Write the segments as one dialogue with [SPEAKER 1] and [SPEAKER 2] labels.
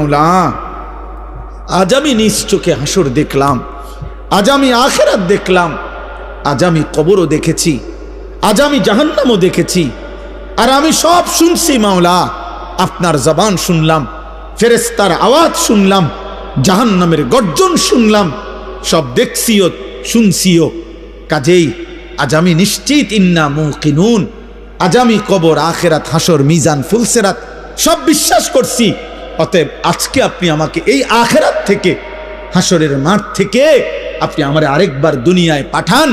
[SPEAKER 1] মাওলা, আজ আমি নিজ চোখে হাসর দেখলাম, আজ আমি আখিরাত দেখলাম, আজ আমি কবরও দেখেছি, আজ আমি জাহান্নামও দেখেছি, আর আমি সব শুনছি মাওলা। আপনার জবান শুনলাম, ফেরেশতার আওয়াজ শুনলাম, জাহান্নামের গর্জন শুনলাম, সব দেখছিও শুনছিও। কাজেই আজ আমি নিশ্চিত, ইন্না মুকিনুন, আজ আমি কবর, আখিরাত, হাসর, মিজান, ফুলসিরাত সব বিশ্বাস করছি। অতএব আজকে আপনি আমাকে এই আখিরাত থেকে, হাসরের মাঠ থেকে আপনি আমারে আরেকবার দুনিয়ায় পাঠান।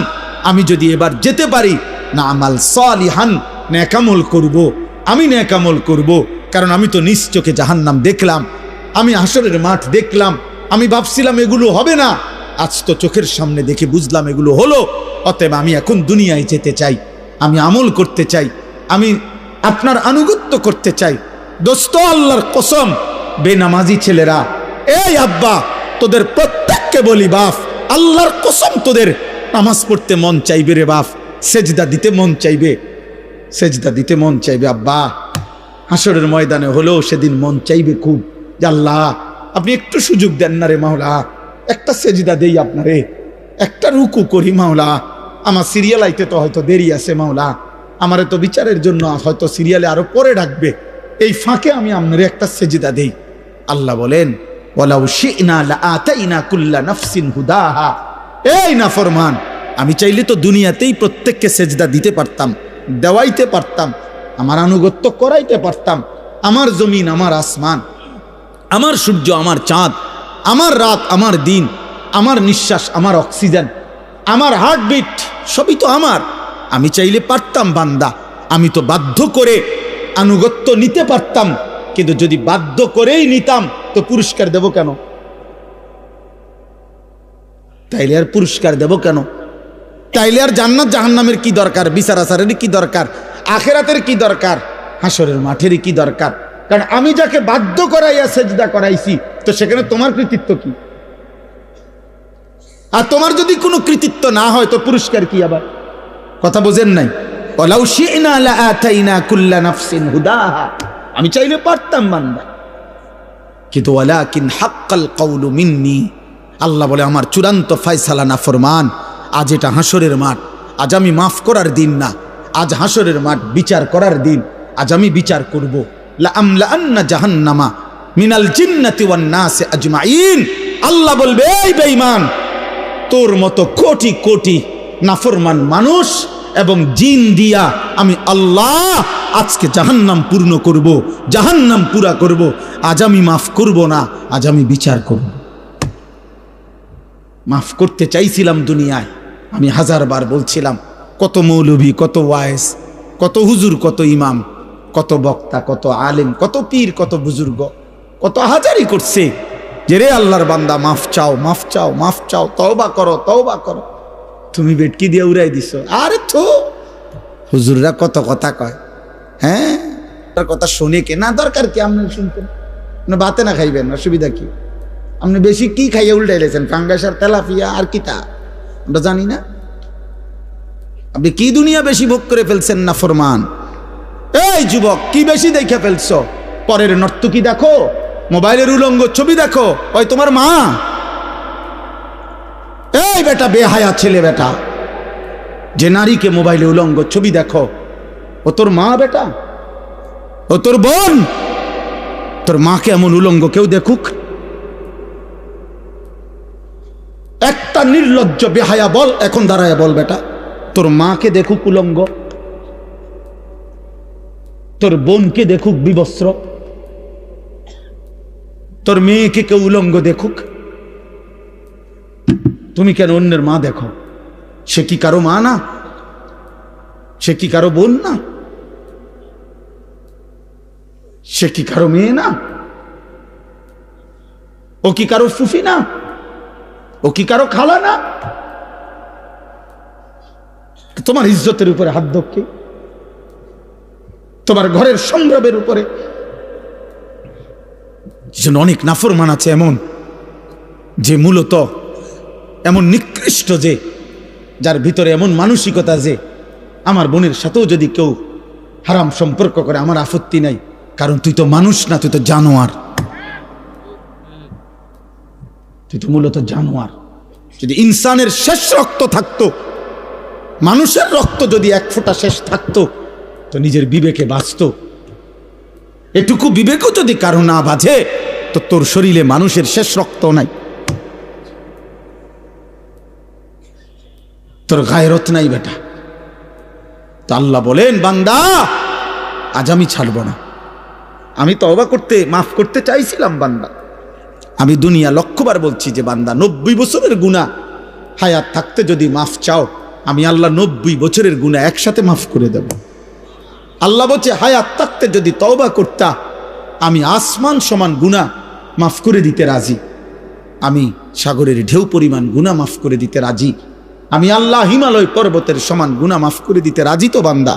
[SPEAKER 1] আমি যদি এবার যেতে পারি, না আমাল সালিহান, নেকামল করব, আমি নেকামল করব। কারণ আমি তো নিজ চোখে জাহান্নাম দেখলাম, আমি হাসরের মাঠ দেখলাম, আমি ভাবছিলাম এগুলো হবে না, আজ তো চোখের সামনে দেখে বুঝলাম এগুলো হলো। অতএব আমি এখন দুনিয়ায় যেতে চাই, আমি আমল করতে চাই, আমি আপনার আনুগত্য করতে চাই। দোস্ত, আল্লাহর কসম, বেনামাজি ছেলেরা, এই আব্বা, তোদের প্রত্যেককে বলি বাপ, আল্লাহর কসম তোদের নামাজ পড়তে মন চাইবে রে বাপ, সেজদা দিতে মন চাইবে, সেজদা দিতে মন চাইবে আব্বা। হাসরের ময়দানে হলেও সেদিন মন চাইবে খুব, যে আল্লাহ আপনি একটু সুযোগ দেন না রে মাওলা, একটা সেজদা দেই আপনারে, একটা রুকু করি মাওলা, আমার সিরিয়াল আইতে তো হয়তো দেরি আছে মাওলা, আমারে তো বিচারের জন্য হয়তো সিরিয়ালে আরো পরে ডাকবে, এই ফাঁকে আমি আপনারে একটা সেজদা দেই। আল্লাহ বলেন, ওয়ালাউ শি'না লাআতাইনা কুল্লা নাফসিন হুদাহা। এই নাফরমান, আমি চাইলে তো দুনিয়াতেই প্রত্যেককে সেজদা দিতে পারতাম, দেওয়াইতে পারতাম, আমার আনুগত্য করাইতে পারতাম। আমার জমিন, আমার আসমান, আমার সূর্য, আমার চাঁদ, আমার রাত, আমার দিন, আমার নিঃশ্বাস, আমার অক্সিজেন, আমার হার্টবিট, সবই তো আমার। আমি চাইলে পারতাম বান্দা, আমি তো বাধ্য করে আনুগত্য নিতে পারতাম। কিন্তু যদি বাধ্য করেই নিতাম তো পুরস্কার দেব কেন? তাইলে আর পুরস্কার দেব কেন? তাইলে আর জান্নাত জাহান্নামের কি দরকার? বিচার আচারের কি দরকার? আখিরাতের কি দরকার? হাসরের মাঠের কি দরকার? কারণ আমি যাকে বাধ্য করাইয়া সেজদা করাইছি, তো সেখানে তোমার কৃতিত্ব কি? আর তোমার যদি কোনো কৃতিত্ব না হয় তো পুরস্কার কি? আবার কথা বোঝেন নাই? ওয়ালাউ শি'না লাআতাইনা কুল্লা নাফসিন হুদাহা, আমি চাইলে পারতাম বান্দা, কিন্তু ওয়ালাকিন হাক্কাল কাউলু মিন্নি, আল্লাহ বলে আমার চূড়ান্ত ফয়সালা নাফরমান। আজ এটা হাসরের মাঠ, আজ আমি মাফ করার দিন না, আজ হাসরের মাঠ বিচার করার দিন। আজ আমি বিচার করব। লাআমলাআন্না জাহান্নামা মিনাল জিন্নাতি ওয়ান নাসি আজমাইন। আল্লাহ বলবে, এই বেঈমান, তোর মতো কোটি কোটি নাফরমান মানুষ এবং জিন দিয়া আমি আল্লাহ আজকে জাহান্নাম পূর্ণ করব, জাহান্নাম পুরা করব। আজ আমি মাফ করব না, আজ আমি বিচার করব। মাফ করতে চাইছিলাম দুনিয়ায়, আমি হাজারবার বলছিলাম, কত মৌলভী, কত ওয়াইজ, কত হুজুর, কত ইমাম, কত বক্তা, কত আলেম, কত পীর, কত বুজুর্গ, কত হাজারি করছে যে রে আল্লাহর বান্দা মাফ চাও, মাফ চাও, মাফ চাও, তওবা করো, তওবা করো। তুমি বেটকি দিয়ে উড়াই দিছো। আরে তো হুজুররা কত কথা কয়, হ্যাঁ, তার কথা শুনে কে? না দরকার কি আপনি শুনতেন, আপনি ভাতে না খাইবেন, অসুবিধা কি? আপনি বেশি কি খাইয়া উল্টাইলেছেন? ফাঙ্গাস আর তেলাপিয়া আর কি তা আমরা জানি না? আপনি কি দুনিয়া বেশি ভোগ করে ফেলছেন না ফরমান? এই যুবক, কি বেশি দেখে ফেলছো? পরের নর্তকী দেখো, মোবাইলের উলঙ্গ ছবি দেখো, ওই তোমার মা। এই বেটা, বেহায়া ছেলে বেটা, যে নারীকে মোবাইলে উলঙ্গ ছবি দেখো, ও তোর মা বেটা, ও তোর বোন। তোর মাকে এমন উলঙ্গ কেউ দেখুক? একটা নির্লজ্জ বেহায়া বল, এখন দাঁড়ায় বল বেটা, তোর মাকে দেখুক উলঙ্গ, তোর বোনকে দেখুক বিবস্ত্র, তোর মেয়েকে কেউ উলঙ্গ দেখুক, তুমি কেন অন্যের মা দেখো? সে কি কারো মা না? সে কি কারো বোন না? সে কি কারো মেয়ে না? ও কি কারো ফুফি না? ও কি কারো খালা না? তোমার ইজ্জতের উপরে হাত ধরকে, তোমার ঘরের সংগ্রামের উপরে। অনেক নাফরমান আছে এমন, যে মূলত এমন নিকৃষ্ট, যে যার ভিতরে এমন মানসিকতা যে আমার বোনের সাথেও যদি কেউ হারাম সম্পর্ক করে আমার আপত্তি নাই, কারণ তুই তো মানুষ না, তুই তো জানোয়ার। তুই তো মূলত জানোয়ার। যদি ইনসানের শেষ রক্ত থাকতো, মানুষের রক্ত যদি এক ফোঁটা শেষ থাকতো, তো নিজের বিবেকে বাঁচত। এটুকু বিবেকও যদি কারো না বাজে, তো তোর শরীরে মানুষের শেষ রক্ত নাই, তোর গায়রত নাই বেটা। তো আল্লাহ বলেন, বান্দা আজ আমি ছাড়ব না। আমি তওবা করতে, মাফ করতে চাইছিলাম বান্দা। আমি দুনিয়া লক্ষবার বলছি যে বান্দা 90 বছরের গুনাহ হায়াত থাকতে যদি মাফ চাও, আমি আল্লাহ 90 বছরের গুনাহ একসাথে মাফ করে দেব। আল্লাহ বলছে হায়াত থাকতে যদি তওবা করতা, আমি আসমান সমান গুনাহ মাফ করে দিতে রাজি। আমি সাগরের ঢেউ পরিমাণ গুনাহ মাফ করে দিতে রাজি। আমি আল্লাহ হিমালয় পর্বতের সমান গুনাহ মাফ করে দিতে রাজি। তো বান্দা,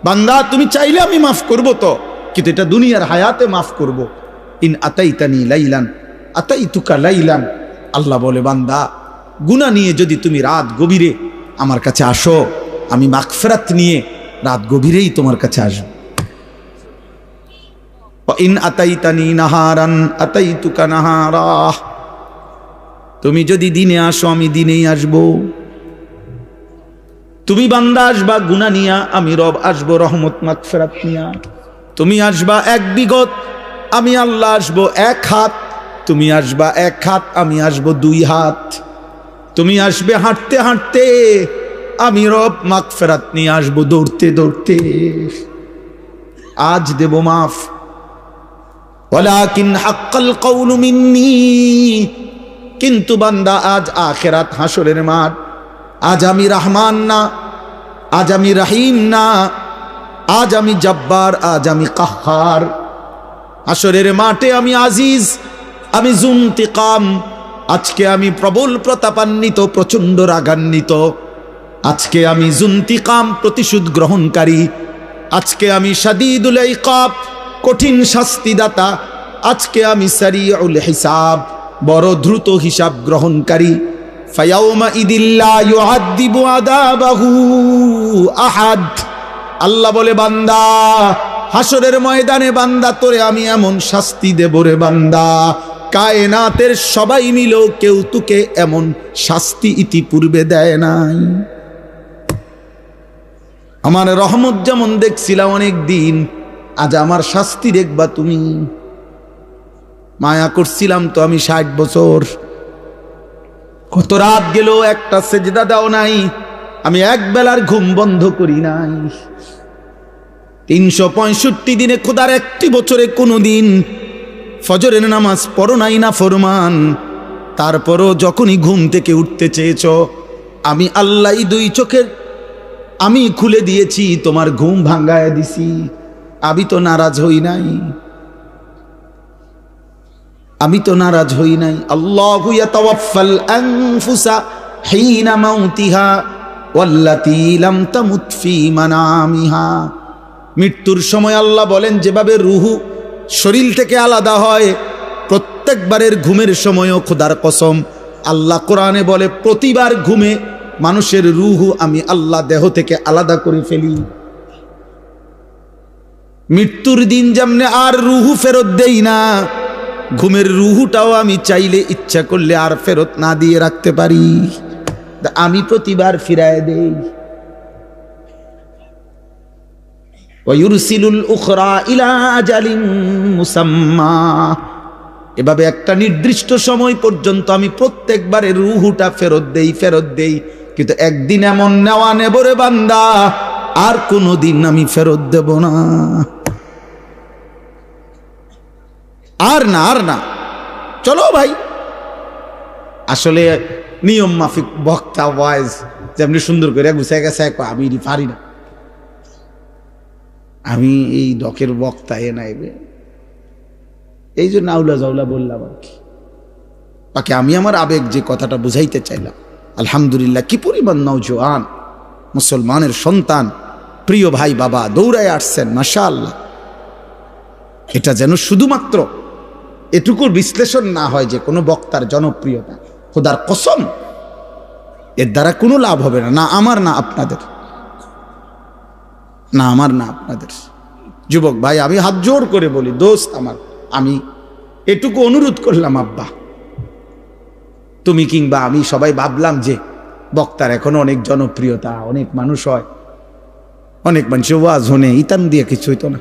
[SPEAKER 1] বান্দা তুমি চাইলে আমি মাফ করব, তো কিন্তু এটা দুনিয়ার হায়াতে মাফ করব। ইন আতাইতানি লাইলান আতাইতুকা লাইলান। আল্লাহ বলে, বান্দা গুনাহ নিয়ে যদি তুমি রাত গভীরে আমার কাছে আসো, আমি মাগফিরাত নিয়ে রাত গভীরেই তোমার কাছে আসব। ইন আতাইতানি নাহারান আতাইতুকা নাহারা। তুমি যদি দিনে আসো, আমি দিনেই আসব। তুমি বান্দা আসবা গুনাহ নিয়া, আমি রব আসবো রহমত মাগফিরাত নিয়া। তুমি আসবা এক বিগত, আমি আল্লাহ আসবো এক হাত। তুমি আসবা এক হাত, আমি আসবো 2 হাত। তুমি আসবে হাঁটতে হাঁটতে, আমি রব মাগফিরাত নিয়ে আসবো দৌড়তে দৌড়তে। আজ দেব মাফ, ওয়ালাকিন হাক্কাল কওলু মিন্নি। কিন্তু বান্দা আজ আখিরাত হাসরের মাঠ। আজ আমি রহমান না, আজ আমি রহিম না, আজ আমি জব্বার, আজ আমি কাহ্হার। হাসরের মাঠে আমি আজিজ, আমি জুনতিকাম। আজকে আমি প্রবল প্রতাপান্বিত, প্রচন্ড রাগান্বিত। আজকে আমি জুনতিকাম, প্রতিশোধ গ্রহণকারী। আজকে আমি শাদীদুল ইকাব, কঠিন শাস্তিদাতা। আজকে আমি সারিউল হিসাব, বড় দ্রুত হিসাব গ্রহণকারী। ফায়াউমা ইদিল্লা ইউআযিবু আযাবাহু আহাদ। আল্লাহ বলে, বান্দা হাসরের ময়দানে বান্দা তোরে আমি এমন শাস্তি দেব রে বান্দা, কায়নাতের সবাই মিলেও কেউ তোকে এমন শাস্তি ইতিপূর্বে দেয় নাই। আমার রহমত যেমন দেখছিলাম অনেক দিন, আজ আমার শাস্তি দেখবা তুমি। মায়া করছিলাম তো আমি 60 বছর। কত রাত গেল, একটা সেজদা দাও নাই, আমি এক বেলার ঘুম বন্ধ করি নাই। 365 দিনে খোদার একটি বছরে কোনো দিন ফজরের নামাজ পড়ো নাই না ফরমান। তারপরও যখনই ঘুম থেকে উঠতে চেয়েছ, আমি আল্লাহ 2 চোখের আমি খুলে দিয়েছি, তোমার ঘুম ভাঙ্গায় দিছি। আমি তো নারাজ হই নাই, আমি তো নারাজ হই নাই। আল্লাহু ইয়াতাওয়াফাল আনফুসা হিনা মাউতিহা ওয়াল্লাতী লাম তামুত ফী মানামিহা। মৃত্যুর সময় আল্লাহ বলেন, যেভাবে রুহু শরীর থেকে আলাদা হয়, প্রত্যেকবারের ঘুমের সময়ও খোদার কসম আল্লাহ কোরআনে বলে, প্রতিবার ঘুমে মানুষের রুহু আমি আল্লাহ দেহ থেকে আলাদা করে ফেলি। মৃত্যুর দিন যেমনে আর রুহু ফেরত দেই না, ঘুমের রুহুটাও আমি চাইলে ইচ্ছা করলে আর ফেরত না দিয়ে রাখতে পারি, আমি প্রতিবার ফিরায় দেই। ওয়ায়ুরসিলুল উখরা ইলা আজালিন মুসাম্মা। এভাবে একটা নির্দিষ্ট সময় পর্যন্ত আমি প্রত্যেকবারের রুহুটা ফেরত দেই। কিন্তু একদিন এমন নেওয়া নেব রে বান্দা, আর কোনো দিন আমি ফেরত দেব না। আর না চলো ভাই। আসলে নিয়ম মাফিক বক্তা ওয়াইজ যেমনি সুন্দর করে গুছায় গেছে, আমি পারি না, আমি এই ডকের বক্তা নাইবে, এই জন্য আউলা জাউলা বললাম আর কি। বাকি আমি আমার আবেগ যে কথাটা বুঝাইতে চাইলাম, আলহামদুলিল্লাহ কি পরিমাণ নওজোয়ান মুসলমানের সন্তান, প্রিয় ভাই বাবা দৌড়ায় আসছেন, মাশাআল্লাহ। এটা যেন শুধুমাত্র এটুকুর বিশ্লেষণ না হয় যে কোনো বক্তার জনপ্রিয়তা, খোদার কসম এর দ্বারা কোনো লাভ হবে না, না আমার না আপনাদের, না আমার না আপনাদের। যুবক ভাই, আমি হাত জোর করে বলি, দোস্ত আমার, আমি এটুকু অনুরোধ করলাম, আব্বা তুমি কিংবা আমি সবাই ভাবলাম যে বক্তার এখন অনেক জনপ্রিয়তা, অনেক মানুষ হয়, অনেক মানুষ ওয়াজ হনে ইতান দিয়ে কিছু হইতো না,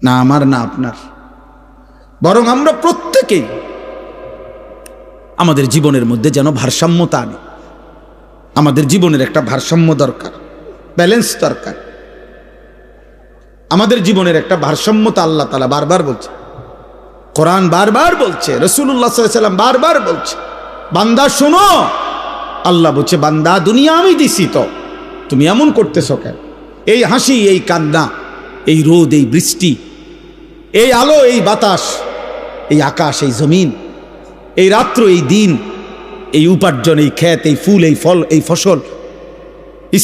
[SPEAKER 1] না আমার না আপনার। বরং আমরা প্রত্যেকেই আমাদের জীবনের মধ্যে যেন ভারসাম্যতা আনি। আমাদের জীবনের একটা ভারসাম্য দরকার, ব্যালেন্স দরকার। আমাদের জীবনের একটা ভারসাম্যতা আল্লাহ তাআলা বারবার বলছে, কোরআন বারবার বলছে, রাসূলুল্লাহ সাল্লাল্লাহু আলাইহি ওয়াসাল্লাম বারবার বলছে, বান্দা শোনো, আল্লাহ বলছে বান্দা দুনিয়া আমি দিছি, তো তুমি এমন করতেছো কেন? এই হাসি, এই কান্না, এই রোদ, এই বৃষ্টি, এই আলো, এই বাতাস, এই আকাশ, এই জমিন, এই রাত্র, এই দিন, এই উপার্জন, এই ক্ষেত, এই ফুল, এই ফল, এই ফসল,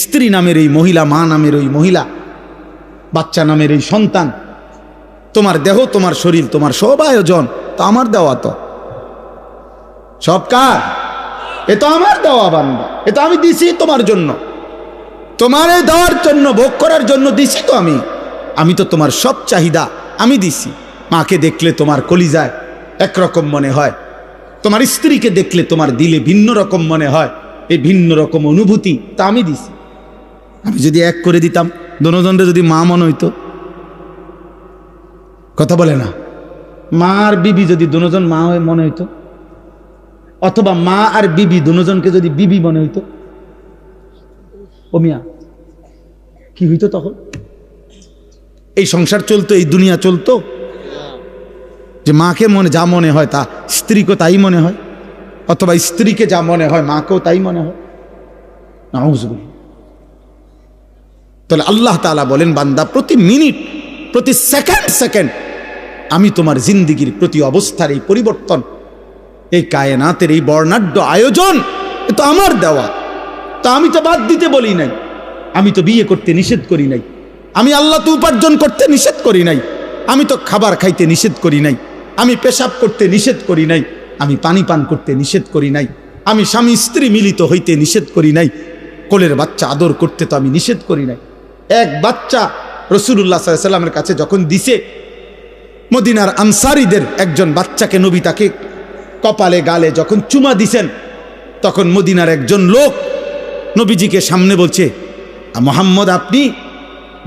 [SPEAKER 1] স্ত্রী নামের এই মহিলা, মা নামের ওই মহিলা, বাচ্চা নামের এই সন্তান, তোমার দেহ, তোমার শরীর, তোমার সব আয়োজন তো আমার দেওয়া, তো সব কার? এ তো আমার দেওয়া বান্দা, এ তো আমি দিছি তোমার জন্য, তোমার এই দেওয়ার জন্য, ভোগ করার জন্য দিছি তো আমি তো তোমার সব চাহিদা আমি দিছি। মাকে দেখলে তোমার কলিজায় একরকম মনে হয়, তোমার স্ত্রীকে দেখলে তোমার দিলে ভিন্ন রকম মনে হয়, এই ভিন্ন রকম অনুভূতি তা আমি দিছি। আমি যদি এক করে দিতাম, দোনোজনরে যদি মা মনে হইতো, কথা বলে না, মা আর বিবি যদি দোনোজন মা হয়ে মনে হইতো, অথবা মা আর বিবি দোনোজনকে যদি বিবি মনে হইতো, ও মিয়া কি হইতো তখন? এই সংসার চলতো, এই দুনিয়া চলতো, যে মাকে যা মনে হয় তা স্ত্রীকে তাই মনে হয়, অথবা স্ত্রীকে যা মনে হয় মাকেও তাই মনে হয়। নাউযুবিল্লাহ। তাহলে আল্লাহ তাআলা বলেন, বান্দা প্রতি মিনিট, প্রতি সেকেন্ড আমি তোমার জিন্দিগির প্রতি অবস্থার এই পরিবর্তন, এই কায়নাতের এই বর্ণাঢ্য আয়োজন, এ তো আমার দেওয়া। তা আমি তো বাদ দিতে বলি নাই, আমি তো বিয়ে করতে নিষেধ করি নাই, আমি আল্লাহ তো উপার্জন করতে নিষেধ করি নাই, আমি তো খাবার খাইতে নিষেধ করি নাই, আমি পেশাব করতে নিষেধ করি নাই, আমি পানি পান করতে নিষেধ করি নাই, আমি স্বামী স্ত্রী মিলিত হইতে নিষেধ করি নাই, কোলের বাচ্চা আদর করতে তো আমি নিষেধ করি নাই। এক বাচ্চা রাসূলুল্লাহ সাল্লাল্লাহু আলাইহি ওয়াসাল্লামের কাছে যখন দিছে, মদিনার আনসারীদের একজন বাচ্চাকে নবী তাকে কপালে গালে যখন চুমা দিছেন, তখন মদিনার একজন লোক নবীজিকে সামনে বলছে, মুহাম্মদ আপনি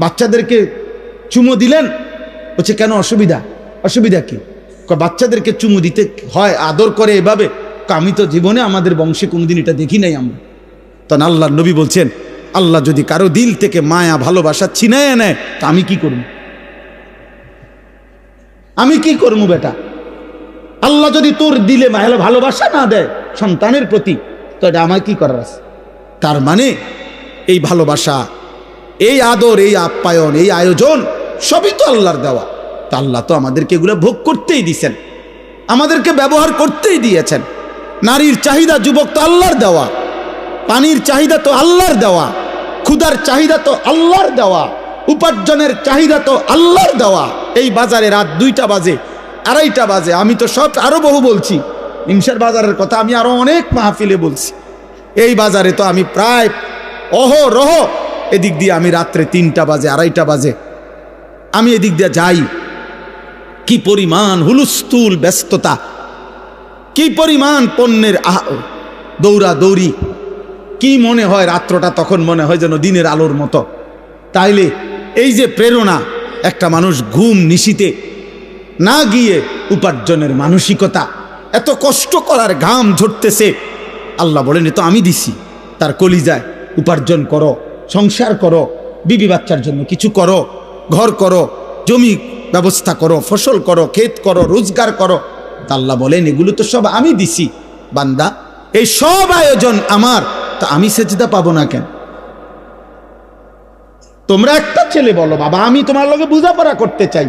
[SPEAKER 1] বাচ্চাদেরকে চুমু দিলেন? বলছে কেন, অসুবিধা কি? বাচ্চাদেরকে চুমু দিতে হয়, আদর করে এভাবে? আমি তো জীবনে আমাদের বংশে কোনোদিন এটা দেখি নাই আমরা। তখন আল্লাহর নবী বলছেন, আল্লাহ যদি কারো দিল থেকে মায়া ভালোবাসা ছিনায় নেয়, তা আমি কি করব? আমি কি করবো বেটা? আল্লাহ যদি তোর দিলে ভালোবাসা না দেয় সন্তানের প্রতি, তো এটা আমার কি করার আছে? তার মানে এই ভালোবাসা, এই আদর, এই আপ্যায়ন, এই আয়োজন সবই তো আল্লাহর দেওয়া। তা আল্লাহ তো আমাদেরকে এগুলো ভোগ করতেই দিয়েছেন, আমাদেরকে ব্যবহার করতেই দিয়েছেন। নারীর চাহিদা যুবক তো আল্লাহর দেওয়া, পানির চাহিদা তো আল্লাহর দেওয়া, ক্ষুধার চাহিদা তো আল্লাহর দেওয়া, উপার্জনের চাহিদা তো আল্লাহর দেওয়া। এই বাজারে রাত 2টা বাজে, 2:30 বাজে, আমি তো সব আরো বহু বলছি, নিমসার বাজারের কথা আমি আরো অনেক মাহফিলে বলছি। এই বাজারে তো আমি প্রায় অহরহ এদিক দিয়ে আমি রাত্রে 3টা বাজে, 2:30 বাজে আমি এদিক দিয়ে যাই। কি পরিমাণ হুলস্থুল ব্যস্ততা, কি পরিমাণ পণ্যের দৌড়াদৌড়ি, কি মনে হয় রাত্রটা তখন মনে হয় যেন দিনের আলোর মতো। তাইলে এই যে প্রেরণা, একটা মানুষ ঘুম নিশিতে না গিয়ে উপার্জনের মানসিকতা, এত কষ্ট করার ঘাম ঝরতেছে, আল্লাহ বলেন এ তো আমি দিছি। তার কলিজায় উপার্জন করো, সংসার করো, বিবি বাচ্চার জন্য কিছু করো, ঘর করো, জমি ব্যবস্থা করো, ফসল করো, ক্ষেত করো, রোজগার করো। তা আল্লাহ বলেন এগুলো তো সব আমি দিছি। বান্দা এই সব আয়োজন আমার, তা আমি সেজদা পাবো না কেন? তোমরা একটা ছেলে বলো, বাবা আমি তোমার লগে বোঝাপড়া করতে চাই,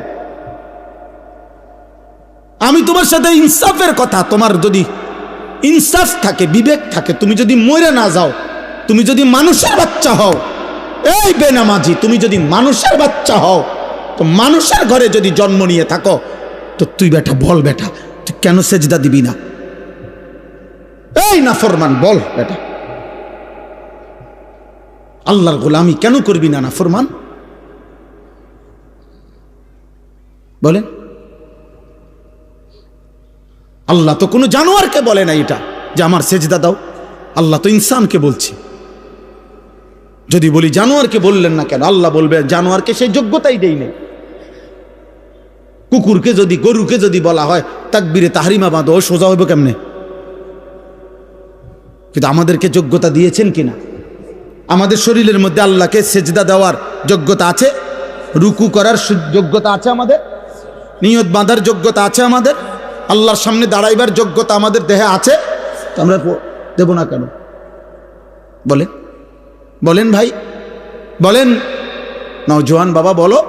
[SPEAKER 1] আমি তোমার সাথে ইনসাফের কথা, তোমার যদি ইনসাফ থাকে, বিবেক থাকে, তুমি যদি মরে না যাও, তুমি যদি মানুষের বাচ্চা হও, এই বেনামাজি তুমি যদি মানুষের বাচ্চা হও, তো মানুষের ঘরে যদি জন্ম নিয়ে থাকো, তো তুই বেটা বল, বেটা তুই কেন সেজদা দিবি না? এই নাফরমান বল বেটা, আল্লাহর গোলামি কেন করবি না নাফরমান? বলেন। আল্লাহ তো কোনো জানোয়ারকে বলে না এটা যে আমার সেজদা দাও, আল্লাহ তো ইনসানকে বলছে। যদি বলি জানোয়ারকে বললেন না কেন, আল্লাহ বলবে জানোয়ারকে সেই যোগ্যতাই দেই নেই। কুকুরকে যদি, গরুকে যদি বলা হয় তাকবীরে তাহরিমা বাঁধো, ও সোজা হইব কেমনে? কিন্তু আমাদেরকে যোগ্যতা দিয়েছেন কিনা? আমাদের শরীরের মধ্যে আল্লাহকে সেজদা দেওয়ার যোগ্যতা আছে, রুকু করার যোগ্যতা আছে, আমাদের নিয়ত বাঁধার যোগ্যতা আছে, আমাদের আল্লাহর সামনে দাঁড়াইবার যোগ্যতা আমাদের দেহে আছে। তো আমরা দেব না কেন? বলেন বলেন ভাই, বলেন নওজোয়ান বাবা, বলো।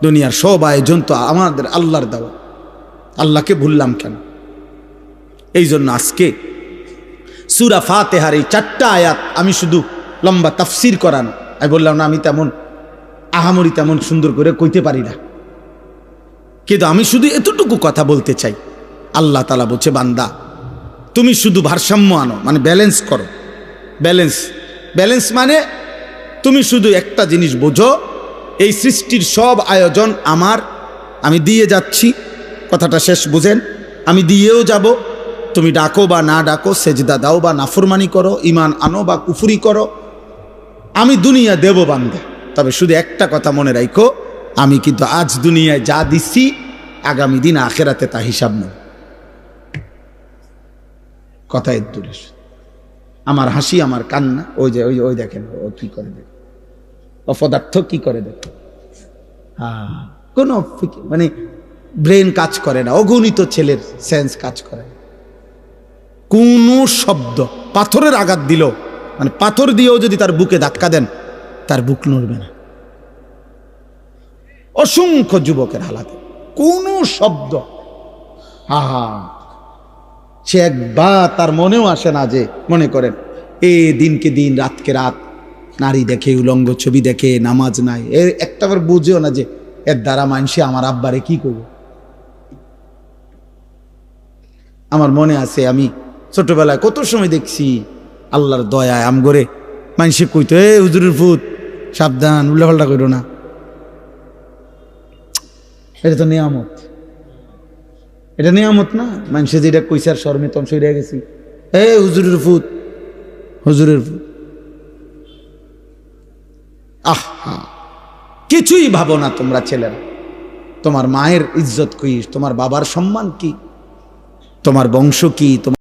[SPEAKER 1] দুনিয়ার সব আয়োজন তো আমাদের আল্লাহর দেওয়া, আল্লাহকে ভুললাম কেন? এই জন্য আজকে সূরা ফাতিহার এই 4টা আয়াত আমি শুধু লম্বা তাফসির করা না, আমি বললাম না আমি তেমন আহামরি তেমন সুন্দর করে কইতে পারি না, কিন্তু আমি শুধু এতটুকু কথা বলতে চাই। আল্লাহ তাআলা বলছে, বান্দা তুমি শুধু ভারসাম্য আনো, মানে ব্যালেন্স করো। ব্যালেন্স মানে তুমি শুধু একটা জিনিস বোঝো, এই সৃষ্টির সব আয়োজন আমার, আমি দিয়ে যাচ্ছি। কথাটা শেষ বুঝেন, আমি দিয়েও যাব। তুমি ডাকো বা না ডাকো, সেজদা দাও বা নাফরমানি করো, ঈমান আনো বা কুফরি করো, আমি দুনিয়া দেব বান্দা। তবে শুধু একটা কথা মনে রাখো, আমি কিন্তু আজ দুনিয়ায় যা দিচ্ছি আগামী দিন আখেরাতে তা হিসাব নেই। কথা এর দূরে, আমার হাসি, আমার কান্না, ওই যে ওই ওই দেখেন ও কি করে, দেখ অপদার্থ কি করে, দেখ কোনো মানে ব্রেন কাজ করে না, অগণিত ছেলের সেন্স কাজ করে না। কোন শব্দ, পাথরের আঘাত দিল, মানে পাথর দিয়েও যদি তার বুকে ধাক্কা দেন তার বুক নড়বে না। অসংখ্য যুবকের হালাতে কোন শব্দ, সে একবার তার মনেও আসে না যে, মনে করেন এ দিনকে দিন, রাতকে রাত নারী দেখে, উলঙ্গ ছবি দেখে, নামাজ নাই, এর একটাবার বুঝেও না যে এর দ্বারা মানুষে আমার আব্বারে কি করবে। আমার মনে আছে আমি ছোটবেলায় কত সময় দেখছি আল্লাহর দয়ায় আমগরে মানুষে কইতো, এ হুজুরের ফুত সাবধান, উল্টাপাল্টা করো না। এটা তো নিয়ামত, এটা নিয়ামত না? মানুষে যেটা কইছে আর শর্মে তন সইরে গেছি, এ হুজুরের ফুত, হুজুরের ফুত। আহা, কিছুই ভাবো না তোমরা ছেলেরা। তোমার মায়ের ইজ্জত কি, তোমার বাবার সম্মান কি, তোমার বংশ কি, তোমার